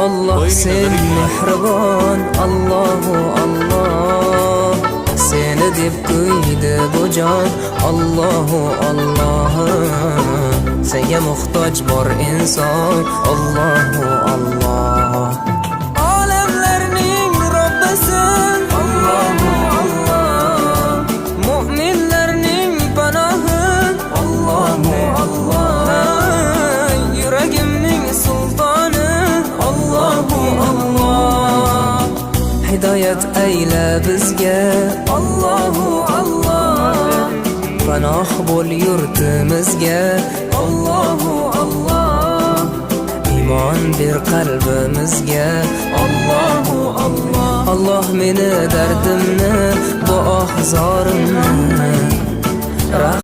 Allah sen mehribon, Allahu Allah. Seni deb kuydi bu jon, Allahu Allah. Senga muhtoj bor inson, Allahu Allah. Olamlarning Robbisin, Allahu Allah. Mu'minlarning panohi, Allahu Allah. Yuragimning sultoni, Allahu Allah. Hidoyat ayla bizga, Allahu Allah. Panoh bo'l yurtimizga, Allahu Allah. Iymon ber qalbimizga, Allahu Allah. Allah meni dardimni, bu ohzorimni